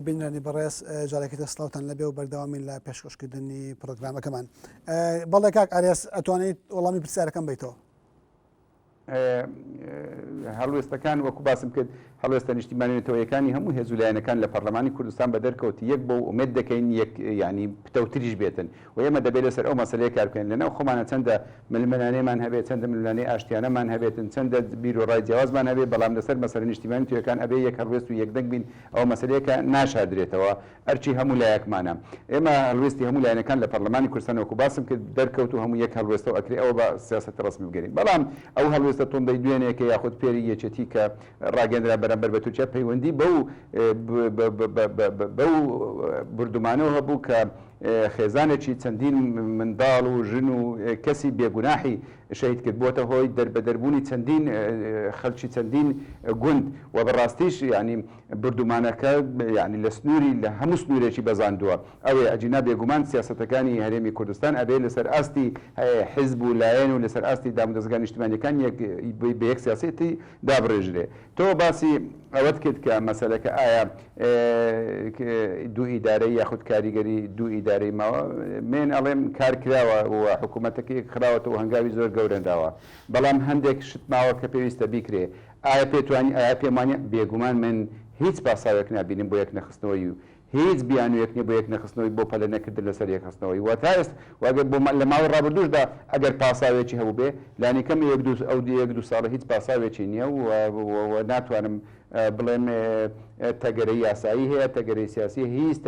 بینرانی بەڕێز جارێکیتە سلااوان لەبێ و بەردەوامین لە پێشکەشکردنی پرۆگرامەکەمان. بەڵێ کاک ئاریاس ئەتوانیت وەڵامی پرسیارەکەم بیتەوە. هەڵوێستەکان وەکو باسم کرد هەڵوێستە نیشتیمانێتەوەیەکانی هەموو هێزولایەنەکان لە پەرلەمانی کوردستان بە دەرکەوت یەک بۆ ئومێد دەکەین یەک ینی پتەوتریش بێتن و ئێمە دەبێت لەسەر ئەو مەسەلەیە کار بکەین لەناو خۆمانە چەندە ململانەیەمان هەبێت چەندە ململانەی ئاشتیانەمان هەبێتن چەندە بیرۆڕای جیاوازمان هەبێت بەڵام لەسەر مەسەلە نیشتیمانی توەکان ئەبێ یەک هەڵوێست و یەکدەنگ بین ئەو مەسەلەیەکە ناشادرێتەوە ئەرچی هەموو لایەکمانە ئێمە هەڵوێستی هەموو لایەنەکان لە پەرلەمانی کوردستان وەکو باسم کرد دەرکەوت و هەموو یەک هەڵوێستە ئەکرێ ئەوە بە سیاسەت ڕسمی بگەین بەڵام ئەو هەڵوێستە تۆندەی دوێنێکە یاخود پێری یەکێتی کە ڕاگەندرا بەرامبەر بە تورکیا پەیوەندی بەو بردومانەوە هەبوو کە خێزانێکی چەندین منداڵ و ژن و کەسی بێگوناحی شەهید کرد بۆتە هۆی دەربەدەربوونی چەندین خەڵکی چەندین گوند و بەڕاستیش ینی بردومانەکە ینی لە سنووری لە هەموو سنوورێکی بەزاندووە ئەوێ ئەجینا بێگومان سیاسەتەکانی هەرێمی کوردستان ئەبێ لەسەر ئاستی حیزب و لایەن و لەسەر ئاستی دامودەستگا نیشتیمانیەکان بە یەک سیاسەتی دابڕێژرێ تۆ باسی ئەوەت کرد کە مەسەلەکە ئایا دوو ئیدارەی یاخود کاریگەری دوو ئیدارەی ماوە من ئەڵێم کار کراوە و حکوومەتەکەی خراوەتەوە هەنگاوی زۆر گەورەنداوە بەڵام هەندێک شتماوە کە پێویستە بیکرێ ئایا پێتوانی ئایا پێمانە بێگومان من هیچ پاساوێک نبینیم بۆ یەک نەخستنەوەی و هیچ بیانویەک نیە بۆ یەک نەخستنەوەی بۆ پەلە نەکردن لەسەر یەکخستنەوەی و تا ئێست واگە بۆ لە ماوەی ڕابردوشدا ئەگەر پاساوێکی هەبوو بێ لانیکەم یەک دو ساڵە هیچ پاساوێکی نییە و ناتوانم بڵێم تەگەرەی یاسایی هەیە تەگەرەی سیاسی هیچ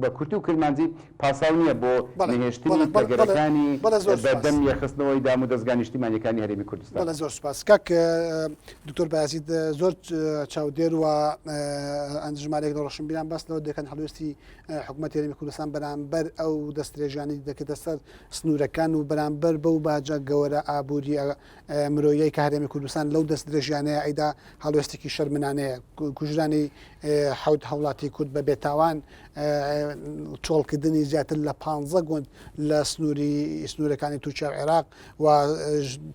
بە کورتی و کرمانجی پاساو نییە بۆ نهێشتنی تەگەرەکانی بەردەم یەخستنەوەی دام و دەستگا نیشتیمانیەکانی هەرێمی کوردستان. زۆر سپاس کاک دکتۆر بایزید زۆر چاودێر و ئەنجمارێک ڕۆشنبیران باس لەوە دەکەن هەڵوێستی حکوومەتی هەرێمی کوردستان بەرامبەر ئەو دەستدرێژانی دەکەتە سەر سنوورەکان و بەرامبەر بەو باجە گەوەرە ئابووری مرۆیی کە هەرێمی کوردستان لەو دەستدرێژیانەیە ئەیدا هەڵوێستێکی شەرمنانەیە کوژرانی حەوت هەوڵاتی کورد بە بێتاوان چۆڵکردنی زیاتر لە 15 گوند لە سنوورەکانی تورکیا و عێراق و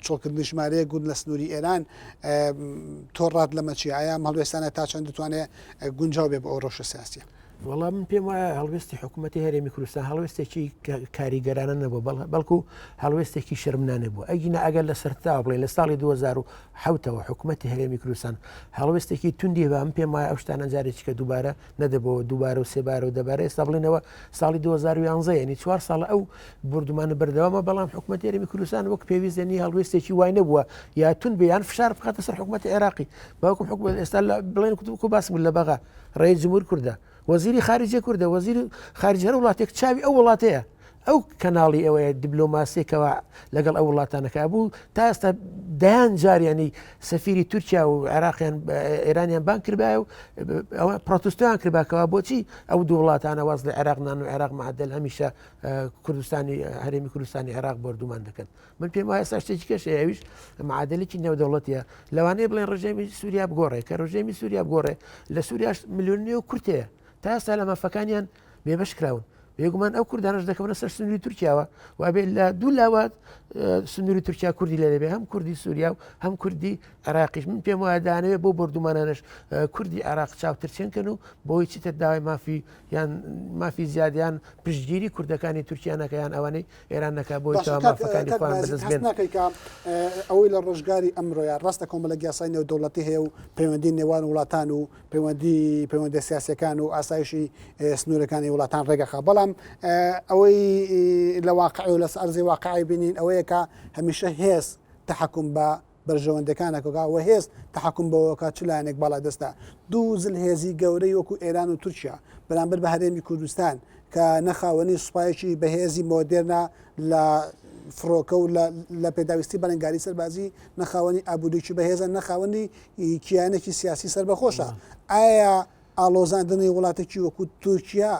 چۆڵکردنی ژمارەیە گوند لە سنووری ئێران تۆڕات لەمە چی ئایا هەڵوێستانە تا چەند دەتوانێت گونجاو بێ بە ئەو ڕۆژە سیاسیە. وەڵام من پێم وایە هەڵوێستی حکوومەتی هەرێمی کوردستان هەڵوێستێکی کاریگەرانە نەبوو بەڵکو هەڵوێستێکی شەرمنانە بوو ئەگینە ئەگەر لە سەرتا بڵێ لە ساڵی 2007ەوە حکوومەتی هەرێمی کوردستان هەڵوێستێکی توندی بە من پێم وایە ئەو شتانە جارێکی کە دووبارە نەدەبەوە دووبارە و سێبارە و دەبارە ئێستا بڵێنەوە ساڵی 2011 ینی 4 ساڵە ئەو بردومانە بەردەوامە بەڵام حکوومەتی هەرێمی کوردستان وەک پێویستنی هەڵوێستێکی وای نەبووە یا تون بیان فشار بخاتە سەر حکوومەتی عێراقی باوکم حکوومەت ئێستا بڵێن کو باسم لە بەغا ڕێی جمهور کوردە وەزیری خارجیە کوردە وەزیری خارجی هەر وڵاتێک چاوی ئەو وڵاتەیە ئەو کەناڵی ئەوەیە دیبلۆماسیەکەەوە لەگەڵ ئەو وڵاتانەکە بوو تا ئێستا دایان جاریانی سەفیری تورکیا و عێراقیان ئێرانیان بان کردبا و ئەوە پرۆتستۆیان کردباکەوە بۆچی ئەو دوو وڵاتانە واز لە عێراقنان و عێراق معدل هەمیشە کوردستانی هەرێمی کوردستانی عێراق بردومان دەکەن من پێم وایە ئێستا شتێکی کەشە ئەویش معادلێکی نێودەوڵەتیە لەوانەیە بڵێن ڕژێمی سووریا بگۆڕێ کە ڕژێمی سووریا بگۆڕێ لە سووریاش ملیۆنی و کورتەیە تا ئێستا لە مەفەکانیان بێبەش کراون بێگومان ئەو کوردانش دەکەونە سەر سنووری تورکیاوە و ئەبێ لە دوو لاوات سنووری تورکیا کوردی لە دەبێ هەم کوردی سووریا و هەم کوردی عێراقیش من پێم وایە دانەوێت بۆ بردومانانش کوردی عێراق چاوترچێنکەن و بۆی چیتر داوای مافی یان مافی زیادیان پشتگیری کوردەکانی تورکیانەکەیان ئەوانەی ئێران نەکە بۆی مافەکانی خۆیان بەدەستبێن ئەوەی لە ڕۆژگاری ئەمڕۆیان ڕاستە کۆمەڵە یاسای نێودەوڵەتی هەیە و پەیوەندی نێوان وڵاتان و پەیوەندی سیاسەکان و ئاسایشی سنوورەکانی وڵاتان ڕێگەخا بەڵام ئەوەی لە واقع و لە ئەرزی واقعی بینین ئەوەیە کە هەمیشە هێز تەحەکوم بە بەرژەوەندەکانەکە و هێز تەحەکوم بەوەکە چ لایەنێک باڵا دەستا دوو زل هێزی گەورەی وەکو ئێران و تورکیا بەرامبەر بە هەرێمی کوردستان کە نەخاوەنی سوپایەکی بەهێزی مۆدێرنا لە فڕۆکە و لە پێداویستی بەرەنگاری سەربازی نەخاوەنی ئابوووریکی بەهێزە نەخاوەنی کیانێکی سیاسی سەربەخۆشە ئایا ئاڵۆزاندنی وڵاتێکی وەکو تورکیا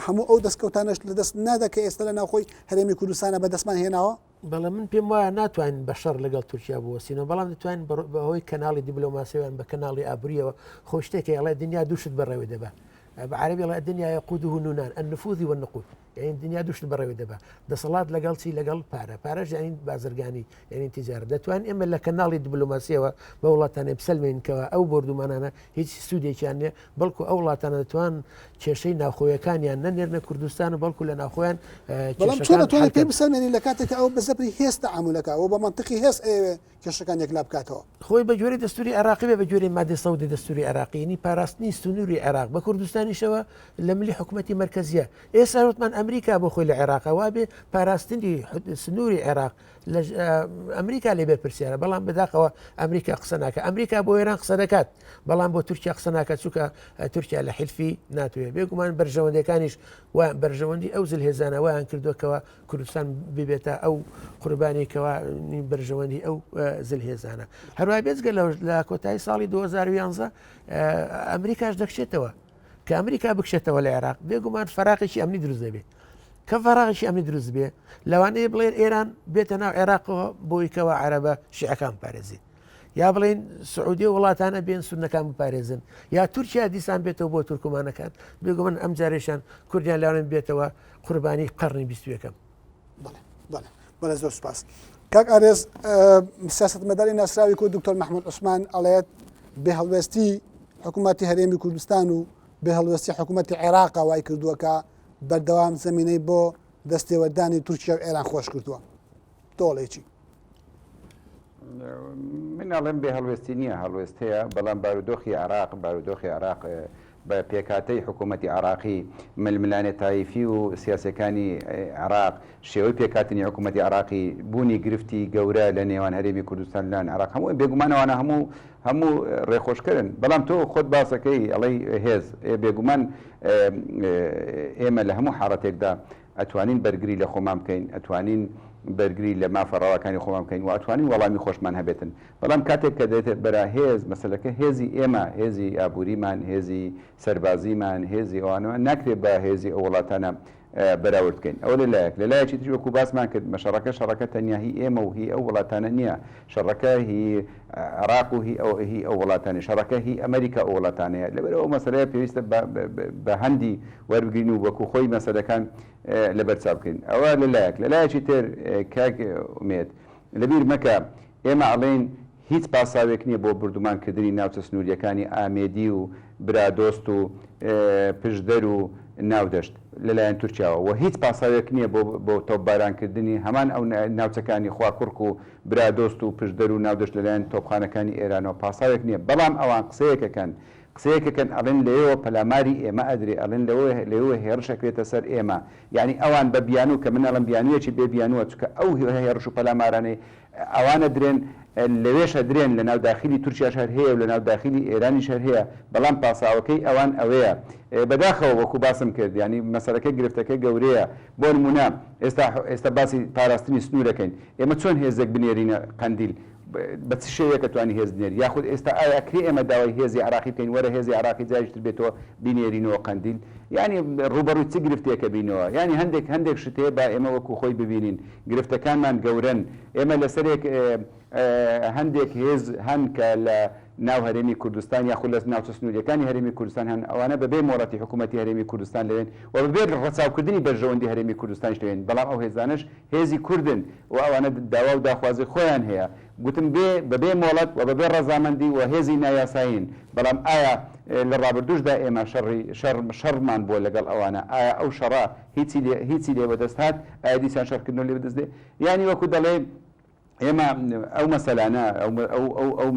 هەموو ئەو دەستکەوتانش لە دەست نادەکە ئێستا لە ناوخۆی هەرێمی کوردستانە بەدەستمان هێناوە بەڵام من پێم وایە ناتوانین بە شەڕ لەگەڵ تورکیا بوەسینەوە بەڵام دەتوانین بەهۆی کەناڵی دیبلۆماسیەوەیان بە کەناڵی ئابووریەوە خۆشتێکی ئەڵێ دنیا دووشت بەڕێوەی دەبات بعربي الله الدنيا يقوده نونان النفوذ والنقود يعني الدنيا دوش بروي دبا دەسەڵات لەگەڵ چی لەگەڵ پارەش یعنی بازرگانی یعنی تیجارە دەتوان ئێمە لە کەناڵی دیبلۆماسیەوە بە وڵاتانێ بسەلمێنکەوە ئەو بردومانانە هیچ سوودێکیان نیە بەڵکو ئەو وڵاتانە دەتوان کێشەی ناوخۆیەکانیان نەنێرنە کوردستان و بەڵکو لە ناوخۆیان بەڵام چۆن دەتوانێت پێی بسەلمێنی لە کاتێکە ئەو بەزەبری هێز تەعاملەکە بە منطقی هێز کێشەکان یەکلا بکاتەوە خۆی بە جۆری دەستوری عراقی بە جۆری مادەی سەودی دەستوری عراقینی پاراستنی سنووری عراق بە کوردستانیشەوە لە ملی حکوومەتی مرکزیە ئێستا وتمان ئەمریکا بۆ خۆی لە عێراق وابێ پاراستنی سنووری عێراق لە ئەمریکا لێ بەرپرسیارە بەڵام بەداخەوە ئەمریکا قسە ناکە ئەمریکا بۆ ئێران قسە دەکات بەڵام بۆ تورکیا قسە ناکات چووکە تورکیا لە حیلفی ناتوێ بێگومان بەرژەوەندەکانیش و بەرژەوەندی ئەو زلهێزانە وایان کردوکەوە کوردستان ببێتە ئەو قوربانێکەوە بەرژەوەندی ئەو زلهێزانە هەروای بێزگە لە کۆتایی ساڵی 2011 ئەمریکاش دەکشێتەوە کە ئەمریکا بکشێتەوە لە عێراق بێگومان فەراقێکی ئەمنی دروست دەبێت کە فەراغشی ئەمنی دروست بێ لەوانەیە بڵێن ئێران بێتە ناو عێراقەوە بۆیکەوە عەرەبە شیعەکان بپارێزی یا بڵێن سعودی وڵاتانە بێن سونەکان بپارێزن یا تورکیا دیسان بێتەوە بۆ تورکمانەکان بێگومان ئەم جارێشان کوردیان لاوێن بێتەوە قوربانی قەرنی 21ەم. بەڵێ زۆر سوپاس. کاک ئارێز سیاسەتمەداری ناسراوی کورد دکتۆر محمود عوسمان ئەڵێت بێ هەڵوێستی حکوومەتی هەرێمی کوردستان و بێ هەڵوێستی حکوومەتی عێراق وای کردووەکە بەردەوام زمینەی بۆ دەستێوەردانی تورکیا و ئێران خۆش کردووە تۆڵێکی من ئەڵێم بێ هەڵوێستی نییە هەڵوێست هەیە بەڵام بارودۆخی عراق بە پێکاتەی حکوومەتی عراقی ململانێت تایفی و سیاسەکانی عراق شێوەی پێکاتنی حکوومەتی عراقی بوونی گرفتی گەورە لە نێوان هەرێمی کوردستان لەن عراق هەموو بێگومانەوانە هەموو ڕێخۆشکردن بەڵام تۆ خۆت باسەکەی ئەڵەی هێز بێگومان ئێمە لە هەموو حاڵەتێکدا ئەتوانین بەرگری لە خۆمان بکەین ئەتوانین بەرگری لە مافەڕاوەکانی خۆمان بکەین و ئەتوانین وەڵامی خۆشمان هەبێتن بەڵام کاتێک کە دێتێت بەرا هێز مەسەلەکە هێزی ئێمە هێزی ئابووریمان هێزی سەربازیمان هێزی ئەوانەوە ناکرێت بە هێزی ئەو وڵاتانە بەراورد بکەین ئەو لەلایەکی تری وەکو باسمان کرد شەڕەکە تەنیا هی ئێمە و هی ئەو وڵاتانە نییە شەڕەکە هی عراق و هی ئەو وڵاتانی شەڕەکە هی ئەمریکا ئەو وڵاتانەیە لەبەر ئەو مەسەلەیە پێویستە بە هەندی وەربگرین و وەکو خۆی مەسەلەکان لەبەرچاو بکەین ئەوە لەلایەکی تر کاک ئومێد لەبیر مەکە ئێمە ئەڵێن هیچ پاساوێک نییە بۆ بردومانکردنی ناوچە سنووریەکانی ئامێدی و برادۆست و پشدەر و ناودەشت لەلایەن تورکیاوە و هیچ پاساوێک نییە بۆ تۆپبارانکردنی هەمان ئەو ناوچەکانی خواکوڕک و برادۆست و پشدەر و ناودەشت لەلایەن تۆپخانەکانی ئێرانەوە پاساوێک نییە بەڵام ئەوان قسەیەکەکەن ئەڵێن لەوێەوە پەلاماری ئێمە ئەدرێ ئەڵێن لەوە هێرشەکرێتە سەر ئێمە یعنی ئەوان بە بیانوو کە من ئەڵم بیانوویەکی بێ بیانووە چکە ئەو هێرش و پەلامارانەی ئەوانە درێن لەوێشە درێن لە ناو داخلی تورکیا شەر هەیە و لە ناو داخلی ئێرانی شەر هەیە بەڵام پاساوەکەی ئەوان ئەوەیە بەداخەوە وەکو باسم کرد ینی مەسەلەکە گرفتەکە گەورەیە بۆ نمونە ئێستا باسی پاراستنی سنوورەکەین ئێمە چۆن هێزێک بنێرینە قەندیل بە چ شێوەیەکە توانی هێز بنێر یاخود ئێستا ئایا کرێ ئێمە داوای هێزی عراقی بکەین وەرە هێزی عراقی جایشتر بێتەوە بینێرینەوە قەندیل ینی ڕوبەڕووی چ گرفتێکە بینەوە ینی هەندێک شتێ با ئێمە وەکو خۆی ببینین گرفتەکانمان گەورن ئێمە لەسەرێک هەندێک هێز هەن کە لە ناو هەرێمی کوردستان یاخود لە ناوچە سنووریەکانی هەرێمی کوردستان هەن ئەوانە بەبێ مۆڵەتی حکوومەتی هەرێمی کوردستان لەوێن و بەبێ ڕەچاوکردنی بەرژەوەندی هەرێمی کوردستانیش لەوێن بەڵام ئەو هێزانش هێزی کوردن و ئەوانە داوا و داخوازی خۆیان هەیە گوتم بەبێ مۆڵەت و بەبێ ڕەزامەندی و هێزی نایاساین بەڵام ئایا لە ڕابردوشدا ئێمە شەڕمان بۆ لەگەڵ ئەوانە ئایا ئەو شەڕا هیچی لێ بەدەست هات ئایا دیسان شەڕکردنەوە لێ بەدەست دێ ینی وەکو دەڵێ ئێمە ئەو مەسەلانە ئەو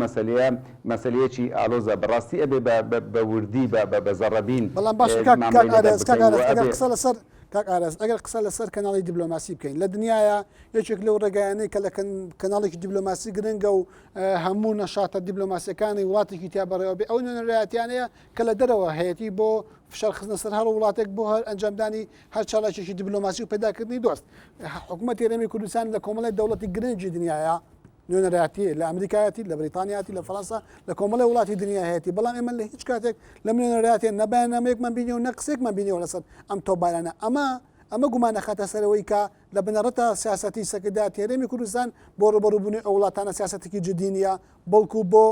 مەسەلەیەکی ئالۆزە بەڕاستی ئەبێ بە وردی بە زەڕەبین بەڵام باش کاک ئارەز ئەگەر قسە لەسەر کەناڵی دیبلۆماسی بکەین لە دنیاە یەکێک لەو ڕێگایانەی کە لە کەناڵێکی دیبلۆماسی گرنگە و هەموو نەشاتە دیبلۆماسیەکانی وڵاتێکی تیا بەڕێوە بێ ئەو نوێنەرایەتیانەیە کە لە دەرەوە هەیەی بۆ فشارخستنە سەر هەر وڵاتێک بۆ هەر ئەنجامدانی هەر چالاکێکی دیبلۆماسی و پەیداکردنی دۆست حکوومەتی هەرێمی کوردستان لە کۆمەڵی دەوڵەتی گرنگی دنیاە نوێنەرایەتی لە ئەمریکایەتی لە بریتانیاتی لە فەڕەنسا لە کۆمەڵی وڵاتی دنیا هەیەی بەڵام ئێمە لە هیچ کاتێک لە نوێنەرایەتی نەبیاننامەیەکمان بینیەوە نە قسێکمان بینیەوە لەسەر ئەم تۆبارانە ئەمە گومانە خاتە سەرەوەی کە لە بنەڕەتە سیاسەتی سەکرداتی هەرێمی کوردستان بۆ ڕوبەڕووبوونی ئەو وڵاتانە سیاسەتێکی جدی نیە بەڵکو بۆ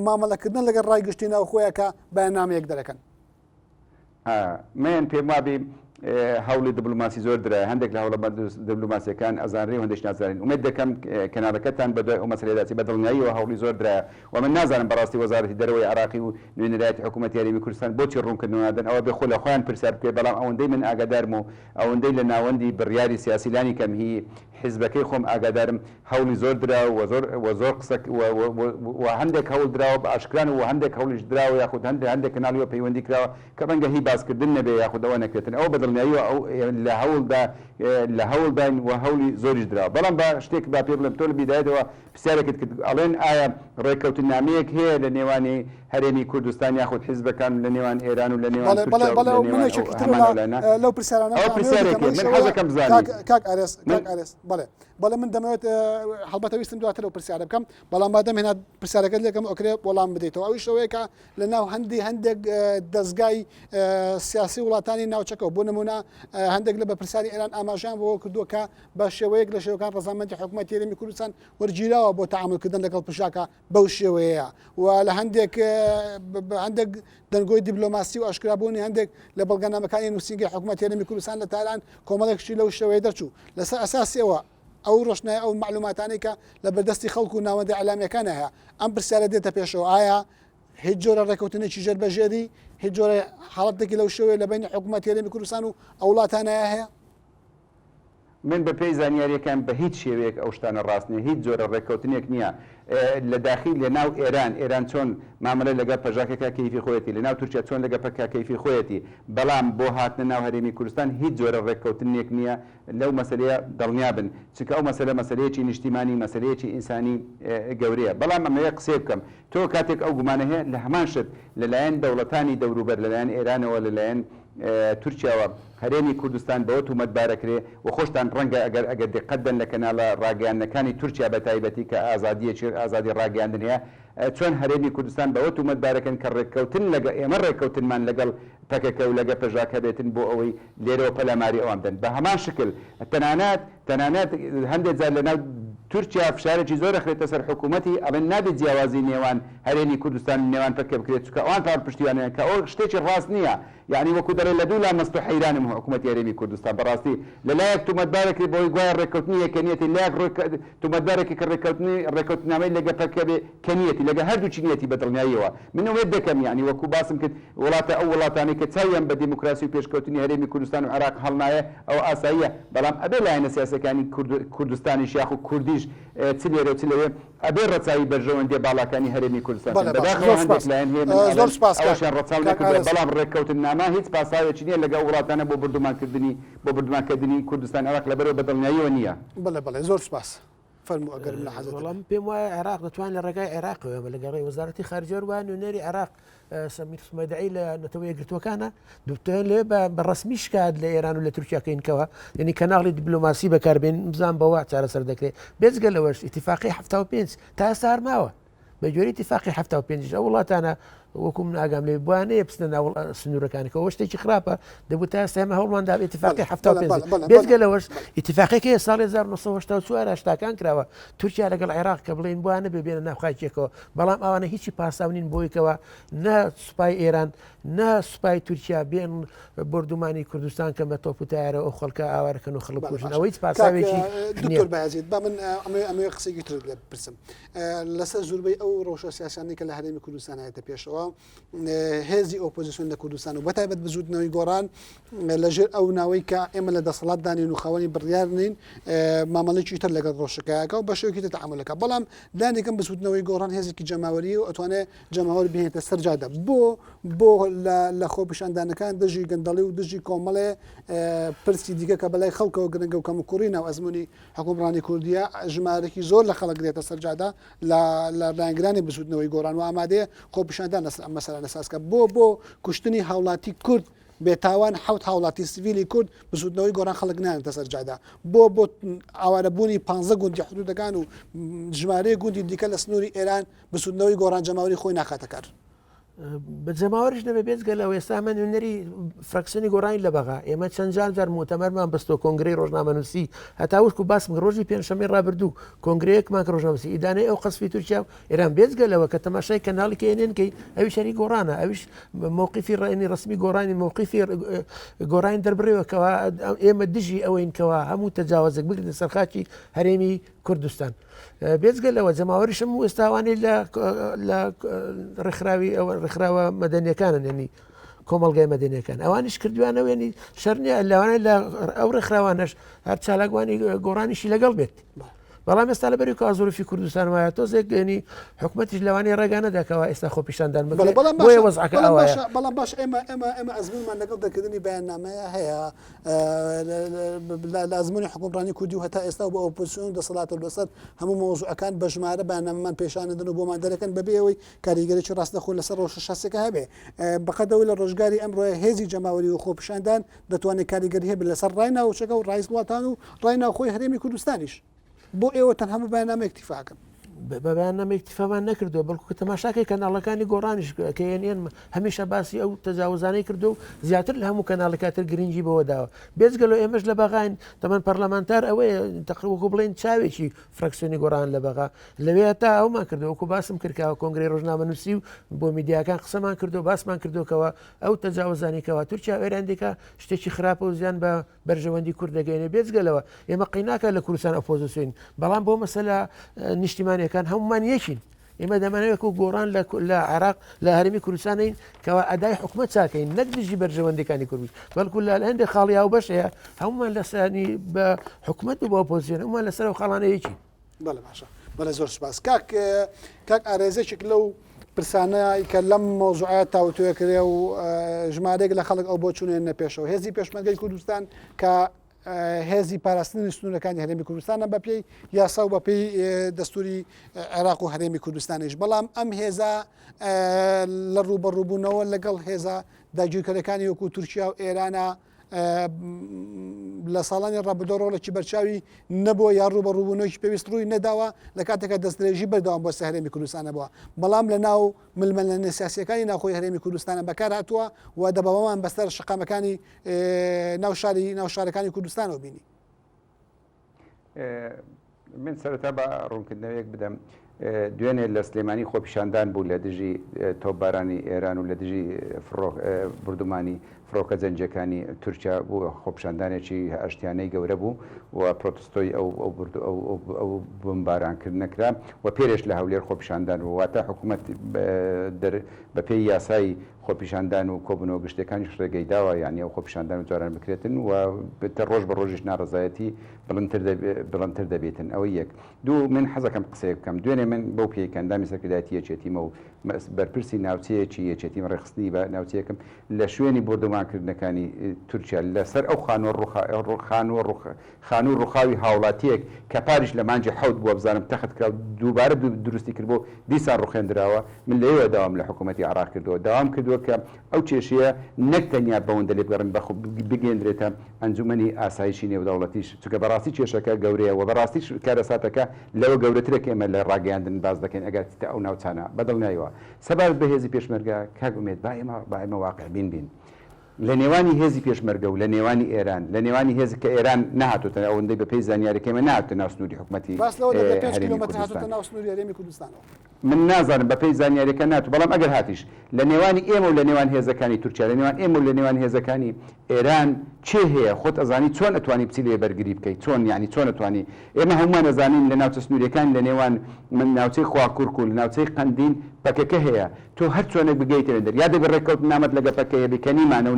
مامەڵەکردن لەگەڵ ڕایگەشتی ناو خۆیەکە بەیاننامەیەک دەرەکەن من پێم وابێ هەوڵی دیبلۆماسی زۆر درای هەندێک لە هەوڵە دیبلۆماسیەکان ئەزانڕێ و هەندێک نازانین ومێد دەکەم کەناڵەکەتان بە دوای ئەو مەسەلەیەداچی بە دڵنیاییەوە هەوڵی زۆر درایە و من نازانم بەڕاستی وەزارەتی دەرەوەی عراقی و نوێنەرایەتی حکوومەتی یاریمی کوردستان بۆچی ڕوونکردنەوەدەن ئەوە بێ خۆ لە خۆیان پرسیار بکەێت بەڵام ئەوەندەی من ئاگادارم و ئەوەندەی لە ناوەندی بڕیاری سیاسیلانی کەم هی حیزبەکەی خۆم ئاگادارم هەوڵی زۆر درا و زۆر قسە و هەندێک هەوڵ درراوە بە ئاشکران و هەندێک هەوڵیش درراوە یاخود هەندێک کەناڵیەوە پەیوەندی کراوە کە ڕەنگە هی باسکردن نەبێ یاخود ئەوە نەکرێتن ئەو بە دڵنیاییەوە لە هەوڵداین و هەوڵی زۆریش درراوە بەڵام بە شتێک با پێ بڵێم تۆ لە بیدایەتەوە پرسیارێکت کرد ئەڵێن ئایا ڕێککەوتنامەیەک هەیە لە نێوانی هەرێمی کوردستان یاخود حیزبەکان لە نێوان ئێران و لە نێوان لەو پرسیارانە کاک ئارێس بەڵێ من دەمەوێت هەڵبەتە ویستم دواتر لەو پرسیارە بکەم بەڵام بادەم هێنا پرسیارەکەت لێکم ئۆکرێ وەڵام بدەیتەوە ئەوی شەوەیەکە لە ناو هەندێک دەستگای سیاسی وڵاتانی ناوچەکەەوە بۆ نمونە هەندێک لە بە پرسیاری ئێران ئاماژیان بۆ کردووە کە بە شێوەیەک لە شێوەکان ڕزامەندی حکوومەتی هەرێمی کوردستان وەرگیراوە بۆ تەعاملکردن لەگەڵ پشاکە بەو شێوەیە و لە هەندێک دەنگۆی دیبلۆماسی و ئاشکرابوونی هەندێک لە بەڵگەنامەکانی نووسینگی حکوومەتی هەرێمی کوردستان لە تاران کۆمەڵێکشی لەو شێوەیە دەرچوو لەسەر ئەساسیەوە ئەو ڕۆشنای ئەو معلوماتانەی کە لە بەردەستی خەڵکو و ناوەندی ئەعلامیەکانە هەیە ئەم پرسیارە دێتە پێشەوە ئایا هیچ جۆرە ڕێکەوتنێکی ژێربەژێری هیچ جۆرە حاڵەتێکی لەو شێوەیە لە بینی حکوومەتی هەرێمی کوردستان و ئەو وڵاتانەیە هەیە من بە پێی زانیاریەکان بە هیچ شێوەیەک ئەو شتانە ڕاست نیە هیچ جۆرە ڕێککەوتنێک نییە لە داخل لە ناو ئێران چۆن مامەلە لەگەڵ پەژاکەکە کەیفی خۆیەتی لە ناو تورکیا چۆن لەگە پەکا کەیفی خۆیەتی بەڵام بۆ هاتنە ناو هەرێمی کوردستان هیچ جۆرە ڕێککەوتنێک نییە لەو مەسلەیە دڵنیا بن چکە ئەو مەسلەیەکی نیشتیمانی مەسلەیەکی ئینسانی گەورەیە بەڵام ئەمەیە قسێ بکەم تۆ کاتێک ئەو گومانە هەیە لە هەمان شت لەلایەن دەوڵەتانی دەوروبەر لەلایەن ئێرانەوە لەلایەن تورکیاوە هەرێمی کوردستان بەوە تومەتبارەکرێ و خۆشتان ڕەنگە ئەگەر دقەتدەن لە کەناڵە ڕاگەیاندنەکانی تورکیا بە تایبەتی کە ئازادی ڕاگەیاندن هەیە چۆن هەرێمی کوردستان بەوە تومەتبارەکەن کە ڕێککەوتن لەگە ئێمە ڕێککەوتنمان لەگەڵ پەکەکە و لەگە پەژاکە بێتن بۆ ئەوەی لێرەوە پەلاماری ئەوان بدەن بە هەمان شکل تەنانەت هەندێک جار لەناو تورکیا فشارێکی زۆر دەخرێتە سەر حکوومەتی ئەڵێن نابێت جیاوازی نێوان هەرێمی کوردستان نێوان پەکە بکرێت چکە ئەوان پاڵ پشتیوانیان کە ئەو شتێکی ڕاست نییە یعنی وەکو دەڕێ لە دوو لا مەست و حەیرانم حکوومەتی هەرێمی کوردستان بەڕاستی لەلایەک تومەتبارێکی بۆی گوایە ڕێککەوتنی یەکەنیەتی لایەک تومەتبارێکی کە ڕێککەوتنامەی لەگە پەکە بێ کەنیەتی لەگە هەردوو چینیەتی بە دڵنیاییەوە من وێت دەکەم یعنی وەکو باسم کرد ئەو وڵاتانی کە چاویان بە دیموکراسی و پێشکەوتنی هەرێمی کوردستان و عێراق هەڵنایە ئەو ئاساییە بەڵام ئەبێ لایەنە سیاسەکانی کوردستانیش یاخو کوردیش چ لێرە چ لەوێ ئەبێ ڕەچاوی بەرژەوەندی باڵاکانی هەرێمی کوردستان زۆر سپاس ڕەچاو نەکرد بەڵام ڕێککەوتنامە هیچ پاساوێکی نییە لەگەڵ وڵاتانە بۆ بردومانکردنی کوردستان عێراق لەبەرەوە بەدڵنیاییەوە نییە بەڵێ زۆر سپاس فەرموو ئەگەر لە حەزت وەڵام پێم وایە عێراق دەتوانێت لە ڕێگای عێراقەوە لەگەڕێی وەزارەتی خارجە وان نوێنەری عێراق سەمیر سمەدەعی لە نەتەوەی گرتوەکانە دوتوێن لێ بە ڕسمی شکات لە ئێران و لە تورکیاکەینکەوە یعنی کەناڵی دیبلۆماسی بەکاربێن بزان بەوە چارەسەر دەکرێت بێجگە لەوەش ئیتیفاقی 75 تا ئێستا هەرماوە بە جۆری ئیتیفاقی 75 ئەو وڵاتانە وەکو من ئاگام لێ بوانەیە بستە ناو سنوورەکانەوە شتێکی خراپە دەبوو تا ئێستا ئێمە هەوڵماندا ئیتیفاقی 75 بێجگە لەوەش ئیتیفاقێکی ساڵی 1994 شتاکان کراوە تورکیا لەگەڵ عێراق کە بڵێن بوانە ببێنە ناوخاکێکەوە بەڵام ئەوانە هیچی پاساونین بۆیکەوە نە سوپای ئێران نە سوپای تورکیا بێن بردومانی کوردستان کە بە تۆپوتایرە ئەو خەڵکە ئاوارەکەن و خەڵک کوژنەوە هیچ پاساوێکی دکتۆر بەیازید با من ئەمەیە قسێکی تر لێ بپرسم لەسەر زۆربەی ئەو ڕۆژە سیاسیانی کە لە هەرێمی کوردستان هەیەتە پێشەوە هێزی ئۆپۆزیسیۆن لە کوردستان و بەتایبەت بزودنەوەی گۆڕان لەژێر ئەو ناوەی کە ئێمە لە دەسەڵات دانین و خاوەنی بڕیارنین مامەڵێکی تر لەگەڵ ڕۆژەکەیەکە و بە شێوەیەکی تر تەعاملەکە بەڵام لانێکم بزودنەوەی گۆڕان هێزێکی جەماوەری و ئەتوانێت جەماوەر بهێنێتە سەرجادە بۆ لە خۆپیشاندانەکان دژی گەندەڵی و دژی کۆمەڵێ پرسی دیکە کە بەلای خەڵکەوە گرنگە و کەم و کوڕی ناو ئەزمموی حکومڕانی کوردیە ژمارەی زۆر لە خەڵک دێتە سەرجادا لە ڕانگرانی بزودنەوەی گۆڕان و ئامادەیە خۆپیشاندان ئەم مەسەلە لەساسکە بۆ کوشتنی هاوڵاتی کورد بێتاوان حوت هاوڵاتی سیڤیلی کورد بزودنەوەی گۆڕان خەڵک نانێتە سەرجادا بۆ ئاوارەبوونی 15 گوندی حدودەکان و ژمارەیە گوندی دیکە لە سنووری ئێران بزودنەوەی گۆڕان جەماوەری خۆی ناکاتە کار بە جەماوەریش نەبێ بێزگەلەوە ئێستا من نوێنەری فراکسیۆنی گۆڕانی لە بەغا ئێمە چەند جار مۆتەمەرمان بەستۆ کۆنگرەی ڕۆژنامەنووسی هەتا وشک و باسم ڕۆژی پێنجشەمەی ڕابردوو کۆنگرەیەکمان کە ڕۆژنامەنووسی ئیدانەی ئەو قەسفی تورکیا ئێران بێزگەلەوە کە تەماشای کەناڵی کێنێنکەی ئەوی شەری گۆڕانە ئەویش مووقیفی ڕێنی ڕسمی گۆڕانی مووقیفی گۆڕانی دەربڕێەوەکەوە ئێمە دژی ئەوەینکەوە هەموو تەجاوزێک بگرن سەرخاکی هەرێمی کوردستان بێزگەلەوە جەماوەریشم و ئێستاوانی لە ڕێکخراوە مەدەنیەکانن ینی کۆمەڵگای مەدەنیەکان ئەوانیش کردوانەوە ینی شەرنیە لەوانەیە لە ئەو ڕێکخراوانەش هەر چالاکوانی گۆڕانیشی لەگەڵ بێت بەڵام ئێستا لەبەری کازۆرفی کوردستان وایە تۆزێک گەنی حکوومەتیش لەوانی ڕێگانەداکەوە ئێستا خۆپیشاندان بۆیە وەزعەکە ئەوەیە بەڵام باش ئێمە ئەزمونمان لەگەڵ دەکردنی بەیاننامەیە هەیە لە ئەزمموی حکومڕانی کوردی و هەتا ئێستا بۆ ئۆپۆزیسیۆن دەسەڵاتە بەسەر هەموو مۆزوعەکان بە ژمارە بەیاننامەمان پێشانەدن و بۆمان دەرەکەن بەبێەوەی کاریگەرێکی ڕاستەخۆ لەسەر ڕۆژە شاسێکە هەبێ بەقەدەوەی لە ڕۆژگاری ئەمڕۆیە هێزی جەماوەری و خۆپیشاندان دەتوانێت کاریگەری هەبێت لەسەر ڕایناوچەکە و ڕایز وڵاتان و ڕایناوخۆی هەرێمی کوردستانیش بۆ ئێوە تەنها بە بەیاننامە ئیکتیفاکەن بەیاننامە ئیکتیفامان نەکردووە بەڵکو کە تەماشاکەی کەناڵەکانی گۆڕانیش کەێنێن هەمیشە باسی ئەو تەجاوزانەی کردو و زیاتر لە هەموو کەناڵەکاتر گرنگی بەوە داوە بێزگەلۆ ئێمەش لە بەغاین تەمەەن پەرلەمانتار ئەوەیە تەقریبا بڵێن چاوێکی فراکسیۆنی گۆڕان لە بەغا لەوێ تا ئەومان کردو وەکو باسم کردکەوە کۆنگرەی ڕۆژنامەنووسی و بۆ میدیاکان قسەمان کردو باسمان کردوکەوە ئەو تەجاوزانێکەوە تورکیا ئێرانێکا شتێکی خراپە و زیان بە بەرژەوەندی کوردەگەینە بێزگەلەوە ئێمە قیناکە لە کوردستان ئۆپۆزیسیۆن بەڵام بۆ مەسەلا نیشتیمانیەکان هەمومان یەکین ئێمە دەمانەوێت و گۆڕان لە عراق لە هەرمی کوردستانین کەەوە ئەدای حکوومەت چاکەین نەک دژی بەرژەوەندەکانی کوردی بەڵکو لە هەندێک خاڵیا و بەشەیە هەمومان لەسانی بە حکوومەت و بە ئۆپۆزیسیۆن هەمومان لەسەر و خاڵانەیەکی بەڵێ باشە بەڵێ زۆر سپاس کاک ئارێزێکێک لەو پرسانەی کە لەم مۆزوعات تاوتوێ کرێ و ژمارەیەک لە خەڵک ئەو بۆ چوونێنە پێشەوە هێزی پێشمەرگەی کوردستان کە هێزی پاراستنی سنوورەکانی هەرێمی کوردستانە بە پێی یاسا و بە پێی دەستوری عێراق و هەرێمی کوردستانیش بەڵام ئەم هێزا لە ڕوبەڕووبوونەوە لەگەڵ هێزا داگیرکەرەکانی وەکو تورکیا و ئێرانە لە ساڵانی ڕابردۆڕۆڵێکی بەرچاوی نەبووە یا ڕوبەڕووبوونەوەی پێویست ڕووی نەداوە لە کاتێکە دەستدرێژی بەردەوام بۆ هەرێمی کوردستانە بووە بەڵام لە ناو ملمەلە سیاسیەکانی ناوخۆی هەرێمی کوردستانە بەکار هاتووە و دەبەوەمان بەستەر شقامەکانی ناو شارەکانی کوردستانەوە بینی من سەرەتا بە ڕوونکردنەوەیەک بدەم دوێنێ لە سلێمانی خۆپیشاندان بوو لە دژی تۆپبارانی ئێران و لە دژی بردومانی فڕۆکە جەنجەکانی تورکیا بوو خۆپیشاندانێکی هەشتیانەی گەورە بوو و پرۆتستۆی ئەو بمبارانکردنەکرا و پێرش لە هەولێر خۆپیشاندان واتە حکوومەت بە پێی یاسایی خۆپیشاندان و کۆبنەوە گشتەکانی ڕێگەیداوە یانی ئەو خۆپیشاندان و جاران بکرێتن و ڕۆژ بە ڕۆژیش ناڕزایەتی بڵندتر دەبێتن ئەوە یەک دوو من حەزەکەم قسەیە بکەم دوێنێ من بەو پێکەندامی سەرکردایەتی یەکێتیمە و بەرپرسی ناوچەیەکی یەکێتیم ڕێخستنی بە ناوچەیەکم لە شوێنی بردومانکردنەکانی تورکیا لەسەر ئەو خانوو ڕووخاوی هاوڵاتیەک کە پاریش لە مانجی حەوت بووە بزانم تەخت کرا دووبارە دروستی کردبوو دیسان ڕوخێندراوە من لەوێ داوام لە حکوومەتی عراق کردەوە داوام کردووە کە ئەو کێشەیە نەک تەنیا بەوەندە لێ بگەڕن بگەێنرێتە ئەنجومەنی ئاسایشی نێودەوڵەتیش چونکە بەڕاستی کێشەکە گەورەیە و بەڕاستی کارەساتەکە لەوە گەورەترێک ئێمە لە ڕاگەیاندن باز دەکەین ئەگەر ئەو ناوچانە بەدڵ نایەوە سەبارەت بە هێزی پێشمەرگە کاک ئومێد با ئێمە واقع بین لە نێوانی هێزی پێشمەرگە و لە نێوانی ئێران لە نێوانی هێز کە ئێران نهاتوتە ئەوەندەی بە پێی زانیاریەکەمە نهاتە ناو سنووری حکوومەتی من نازانم بە پێی زانیاریەکە ناتوە بەڵام ئەگەر هاتیش لە نێوانی ئێمە و لە نێوان هێزەکانی تورکیا لە نێوان ئێمە و لە نێوان هێزەکانی ئێران چێ هەیە خۆت ئەزانی چۆن ئەتوانی بچی لێ بەرگری بکەیت چۆن یعنی چۆن ئەتوانی ئێمە هەمومان ئەزانین لە ناوچە سنووریەکان لە نێوان من ناوچەی خواکوورک و لە ناوچەی قەندین پەکەکە هەیە تۆ هەر چۆنێک بگەیتێنە دەر یا دەبێت ڕێککەوت نامەت لەگە پەکەیە بکەنیمانە و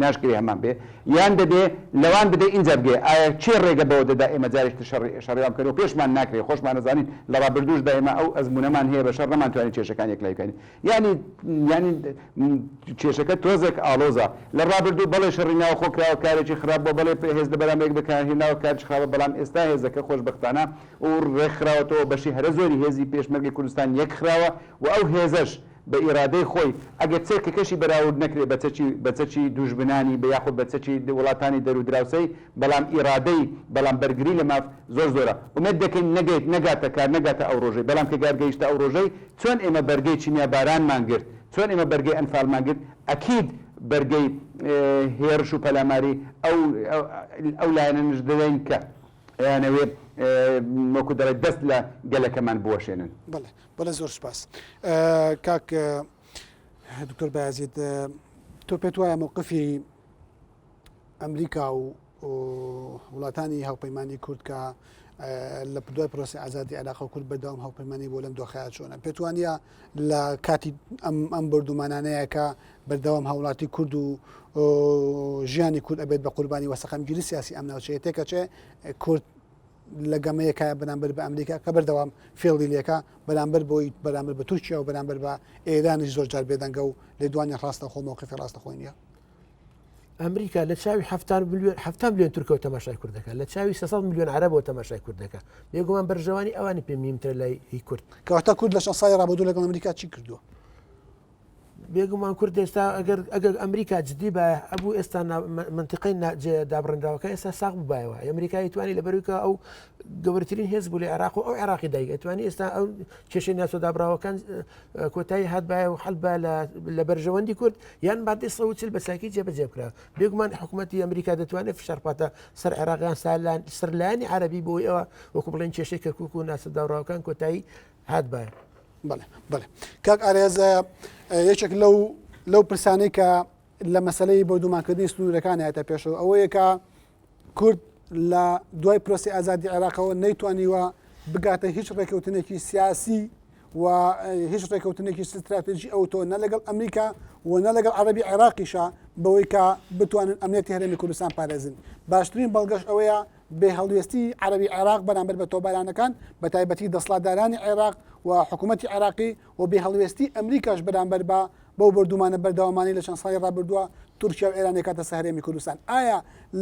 ناشکری هەمان بێ یان دەبێ لەوان بدە اینجا بگێ ئایا چێ ڕێگە بەوە دەدا ئێمە جارێک شەڕیان کردەوە پێشمان ناکرێت خۆشمان نەزانین لە ڕابردووشدا ئێمە ئەو ئەزمونەمان هەیە بە شەڕ نەمانتوانین کێشەکان یەکلای بکەین ینی کێشەکە تۆزێک ئالۆزە لە ڕابردوو بەڵێ شەڕی ناو خۆکراوە کارێکی خراپ بۆ بەڵێ هێز لە بەرامێک بەکارهێناوە کارێکی خراپە بەڵام ئێستا هێزەکە خۆشبەختانە و ڕێکخراوەتەوە بەشی هەرە زۆری هێزی پێشمەرگی کوردستان یەک خراوە و ئەو هێزەش بە ئیرادەی خۆی ئەگەر چێکەکەشی بەراورد نەکرێت بەچەکی دوژبنانی بە یاخود بەچەکی وڵاتانی دەرودراوسەی بەڵام ئیرادەی بەڵام بەرگری لە ماف زۆر زۆرە ومێت دەکەین نەگەیت نەگاتە کار نەگاتە ئەو ڕۆژەی بەڵام کە گارگەیشتە ئەو ڕۆژەی چۆن ئێمە بەرگەی چینیا بارانمان گرت چۆن ئێمە بەرگەی ئەنفالمان گرت ئەکید بەرگەی هێرش و پەلاماری ئەو لایەنەش دەدەین کە یانەوێ وەکو دەڵێت دەست لە گەلەکەمان بوەشێنن. بەڵێ زۆر سپاس. کاک دکتۆر بایزید تۆ پێت وایە مووقفی ئەمریکا و وڵاتانی هاوپەیمانی کورد کە لە دوای پرۆسی ئازادی عێراق و کورد بەردەوام هاوپەیمانی بۆ لەم دۆخەیە چۆنە پێت وانە لە کاتی ئەم بردومانانەیە کە بەردەوام هاوڵاتی کورد و ژیانی کورد ئەبێت بە قوربانی وەسەقەمگیری سیاسی ئەم ناوچەیەتێکە چێ کورد لە گەمەیەکایە بەرامبەر بە ئەمریکا کە بەردەوام فێڵی لێکە بەرامبەر بۆی بەرامبەر بە تورکیا و بەرامبەر بە ئێرانیش زۆر جار بێدەنگە و لێ دوانی ڕاستە خۆ مووقفی ڕاستە خۆی نیە. ئەمریکا لە چاوی 7 میلیۆن تورکەوە تەماشای کوردەکە لە چاوی 300 میلیۆن عەرەبەوە تەماشای کوردەکە بێگومان بەرژەوانی ئەوانی پێمترە لای هی کورد کەواتە کورد لە شەسای ڕابردوو لەگەڵ ئەمریکا چی کردووە؟ بێگومان کورد ئێستا ئەگەر ئەمریکا جددی بە ئەبوو ئێستا منتیقی دابڕندراوەکە ئێستا ساغ ببایەوە ئەمریکای توانی لە بەرویکە ئەو گەورەترین هێز بوو لە عێراق و ئەو عێراقی دایک توانی ئێستا ئەو کێشەی ناسۆ دابراوەکان کۆتایی هاتبایە و حەڵ لە بەرژەوەندی کورد یان مادەی 140 بە ساکی جێبەجێ بکرا بێگومان حکوومەتی ئەمریکا دەتوانێت فشارپاتە سەر عێراقیان سەرلایانی عەرەبی بۆی ئەوە وەکو بڵێن کێشەی کەرکووک و ناسە دابراوەکان کۆتایی هاتبایە. بەڵێ کاک ئارێزە یەکێک لەو پرسانەی کە لە مەسلەی بردومانکردنی سنوورەکان هاتە پێشەوە ئەوەیە کە کورد لە دوای پرۆسی ئازادی عێراقەوە نەیتوانیوە بگاتە هیچ ڕێکەوتنێکی سیاسی و هیچ ڕێکەوتنێکی استراتێژی ئەو تۆ نە لەگەڵ ئەمریکا و نە لەگەڵ عەرەبی عێراقیشە بەوەی کە بتوانن ئەمنیەتی هەرێمی کوردستان پارێزن. باشترین بەڵگەش ئەوەیە بێ هەڵوێستی عەرەبی عێراق بەرامبەر بە تۆبارانەکان بە تایبەتی دەسڵاتدارانی عێراق و حکوومەتی عێراقی و بێ هەڵوێستی ئەمریکاش بەرامبەر بە بەو بردومانە بەردەوامانی لە چەند ساڵی ڕابردووە تورکیا و ئێران کاتە سەهرێمی کوردستان. ئایا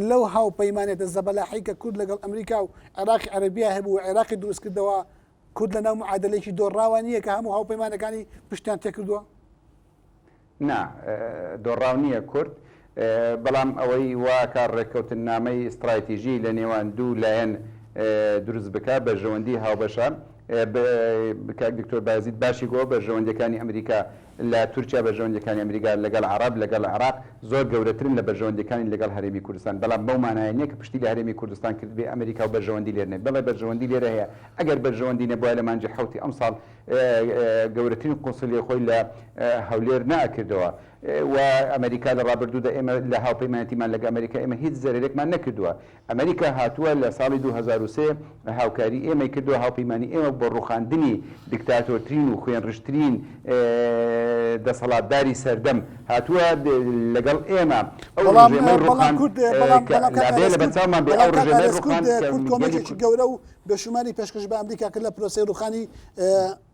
لەو هاوپەیمانێتە زەبەلاحی کە کورد لەگەڵ ئەمریکا و عێراقی عەرەبیە هەبوو و عێراقی دروستکردەوە کورد لە ناو معادلەیەکی دۆڕاوە نییە کە هەموو هاوپەیمانەکانی پشتیان تێکردووە؟ نا دۆڕاو نییە کورد بەڵام ئەوەی واکە ڕێککەوتن نامەی استراتیژی لە نێوان دوو لایەن دروست بکە بە ژەوەندی هاوبەشە دکتۆر بازیت باشی گۆ بە ژەوەندەکانی ئەمریکا لە تورکیا بە ژەوەندەکانی ئەمریکا لەگەڵ عەرەب لەگەڵ عێراق زۆر گەورەترن لە بەرژەوەندەکانی لەگەڵ هەرێمی کوردستان بەڵام بەو مانایە نییە کە پشتی لە هەرێمی کوردستان کرد بێ ئەمریکا و بەرژەوەندی لێرە بەڵێ بەرژەوەندی لێرە هەیە ئەگەر بەرژەوەندی نەبووە لە مانجی حوتی ئەم ساڵ گەورەترین قونسڵی خۆی لە هەولێر ناکردەوە و ئەمریکا لە ڕابردوودا ئێمە لە هاوپەیمانەتیمان لەگە ئەمریکا ئێمە هیچ زەرێکمان نەکردووە. ئەمریکا هاتووە لە ساڵی 2023 هاوکاری ئێمەی کردووە هاوپەیمانی ئێمە بۆ ڕوخاندنی دیکتاتۆرترین و خوێنڕشترین دەسەڵاتداری سەردەم هاتووە لەگەڵ ئێمە کۆمەکێکی گەورە و بێشماری پێشکەش بە ئەمریکا کرد لە پرۆسی ڕوخانی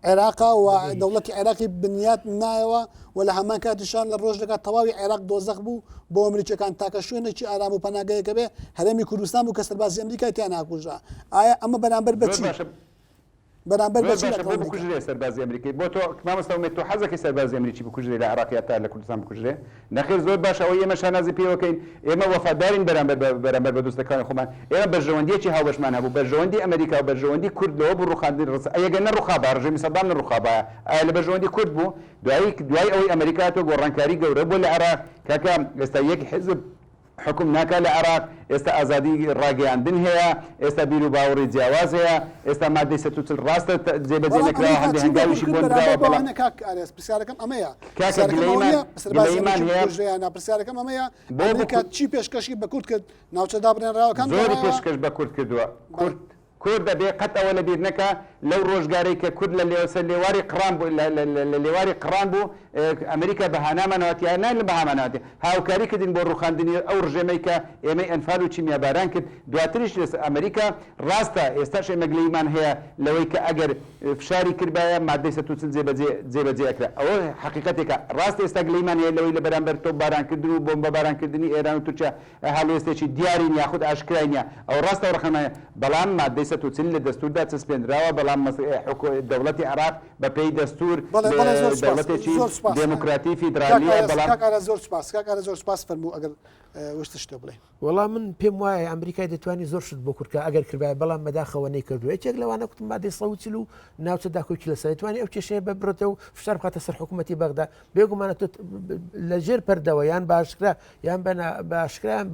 عێراقا و دەوڵەتی عێراقی بنیات نایەوە و لە هەمان کاتیشان لە ڕۆژ دەکات تەواوی عێراق دۆزەخ بوو بۆ ئەمریکیەکان تاکە شوێنێکی ئارام و پەناگەیەکە بێ هەرێمی کوردستان بوو کە سەربازی ئەمریکای تیان ناکوژا. ئایا ئەمە بەرامبەر بەچی؟ بەرامبەر بکوژرێ سەربازی ئەمریکی بۆ تۆ مامۆستاومێت تۆ حەزەکەی سەربازی ئەمریکی بکوژرێ لە عێراق تا لە کوردستان بکوژرێ؟ نەخێر زۆر باش ئەوەی ئێمە شانازی پێوەکەین ئێمە وەفادارین بەرامبەر بە دۆستەکانی خۆمان ئێمە بەرژەوەندیەکی هاوبەشمان هەبوو بەرژەوەندی ئەمریکا و بەرژەوەندی کورد لەوە بوو ڕوخاندنی ڕست ئەگەر نەڕوخابە ڕژێمی سەدام نەڕوخابە ئایا لە بەرژەوەندی کورد بوو دوای ئەوەی ئەمریکا تۆ گۆڕانکاری گەورە بۆ لە عێراق کاکە ئێستا یەک حزب حکم ناکە لە عێراق ئێستا ئازادی ڕاگەیاندن هەیە ئێستا بیر و باوەڕی جیاواز هەیە ئێستا مادەی 140 ڕاستە جێبەجێ نەکراوە هەندێک هەنگاویشی بۆ نراوە بەڵام پرسیارەکەم ئەمەیە پرسیارەکەم ئەمەیە ئەمریکا چی پێشکەشی بە کورد کرد ناوچە دابڕێنراوەکان زۆری پێشکەش بە کورد کردووە کورد دەبێ قەت ئەوە لە بیر نەکە لەو ڕۆژگارەی کە کورد لە لێواری قڕان بوو لە لێواری قڕان بوو ئەمریکا بەهانامانەوەتیان نان لە بەهامانەوەتی هاوکاری کردین بۆ ڕوخاندنی ئەو ڕژێمەی کە ئێمەی ئەنفال و چیمیاباران کرد دواتریش ئەمریکا ڕاستە ئێستاش ئێمەگلەیمان هەیە لەوەی کە ئەگەر فشاری کردبایە مادەی 140 جێبەجێ ئەکرا ئەوە حقیقەتێکە ڕاست ئێستا گلەیمان هەیە لەوەی لە بەرامبەر تۆ بارانکردن و بۆمبە بارانکردنی ئێران و تورکیا هەڵوێستێکی دیارین یاخود ئاشکرای نیە ئەو ڕاستە ڕخەمایە بەڵام مادەی 140 لە دەستوردا چەسپێنراوە بەڵام دەوڵەتی عێراق بەپێی دەستور دەوڵەتێکی دموکراتی فیدرالیە بەڵام زۆر سپاس کاکە زۆر سپاس فەرموو ئەگەر وشت شتە بڵێ وەڵام من پێم وایە ئەمریکای دەتوانانی زۆر شت بۆ کورتکە ئەگەر کردای بەڵام بەداخەوە نەیکردووە یەکێک لەوانە کوتم مادەی 140 و ناوچە داخۆکی لەسەر دەتوانێت ئەو کێشەیە ببرێتەوە و فشار بخاتە سەر حکوومەتی بەغدا بێگومانە تۆ لە ژێر پەردەوە یان باشکرا یان باشکرایان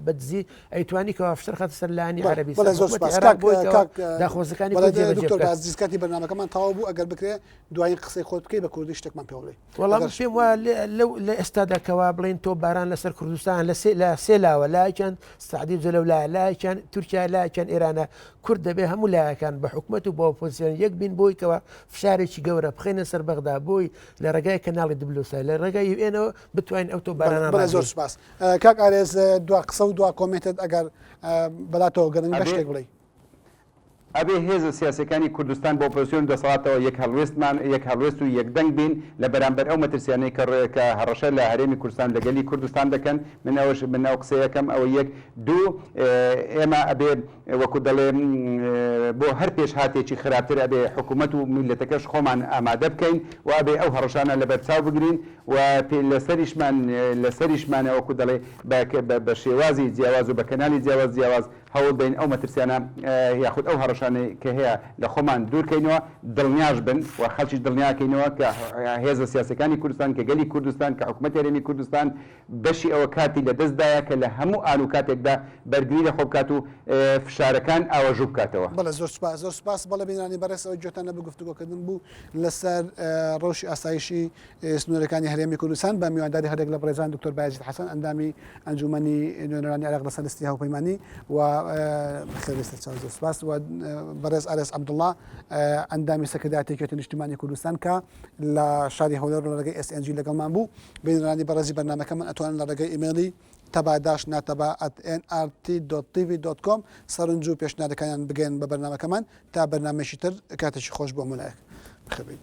بە دزی ئەیتوانی کەوا فشار خاتە سەر لایانی عەربی داخۆزەکانی دیسکاتی بەرنامەکەمان تەواو بوو ئەگەر بکرێ دوای قسەی خۆت بکەی بە کوردی شتێکمان پێ بڵێ وەڵام پێم وایە لە ئێستاداکەوا بڵێن تۆ باران لەسەر کوردستان لە سێلاوە لایەکیان سعدی جەلەولا لایەکیان تورکیا لایەکیان ئێرانە کورد دەبێ هەموو لایەکان بە حکوومەت و بۆ ئۆپۆزیسیۆن یەک بین بۆی کەوە فشارێکی گەورە بخێنە سەر بەغدا بۆی لە ڕێگای کەناڵی دبلوسای لە ڕێگای ئێنەوە بتوانین ئەو تۆ بارانە زۆر سپاس کاک ئارێز دوا قسە و دوا کۆمنتت ئەگەر بەلاتەوە گەرن بەشتێک بڵێ ئەبێ هێزە سیاسەکانی کوردستان بۆ ئۆپۆزیسیۆن دەسەڵاتەوە یەک هەڵوێست و یەکدەنگ بین لە بەرامبەر ئەو مەترسیانەی کە هەڕەشە لە هەرێمی کوردستان لەگەلی کوردستان دەکەن من ئەو قسەیەکەم ئەوە یەک دوو ئێمە ئەبێ وەکو دەڵێ بۆ هەر پێش هاتێکی خراپتر ئەبێ حکوومەت و میلەتەکەش خۆمان ئامادە بکەین و ئەبێ ئەو هەڕەشانە لە بەرچاو بگرین و لەسەریشمانە وەکو دەڵێ بە شێوازی جیاواز و بە کەنالی جیاواز هەوڵ بین ئەو مەترسیانە یاخود ئەو هەڕەشانەی کە هەیە لە خۆمان دوورکەینەوە دڵنیاش بن و خەڵکیش دڵنیاکەینەوە کە هێزە سیاسەکانی کوردستان کە گەلی کوردستان کە حکوومەتی هەرێمی کوردستان بەشی ئەوە کاتی لە دەستدایە کە لە هەموو ئالوکاتێکدا بەرگری لە خۆ بکات و فشارەکان ئاوەژوو بکاتەوە. بەڵێ زۆر سپاس بەڵێ بینانی بەڕێزەوە گوێتان لە گفتوگۆکردن بوو لەسەر ڕۆژی ئاسایشی سنوورەکانی هەرێمی کوردستان بە میوانداری هەرێک لە بەڕێزان دکتۆر بایزید حەسەن ئەندامی ئەنجومەنی نوێنەرانی عێراق لەسەر دەستی هاوپەیمانی و زۆر سپاس و بەڕێز ئارێز عەبدوڵڵا ئەندامی سەکرتارێتی نیشتیمانی کوردستان کە لە شاری هەولێر لە ڕێگەی SNG لەگەڵمان بوو بینرانی بەڕێزی بەرنامەکەمان ئەتوانن لە ڕێگەی ئیمێلی تەبا@nrt.tv.com سەرنج و پێشنیارەکانیان بگەن بە بەرنامەکەمان تا بەرنامەیەکی تر کاتێکی خۆش بۆ مولایەک بخەبێت.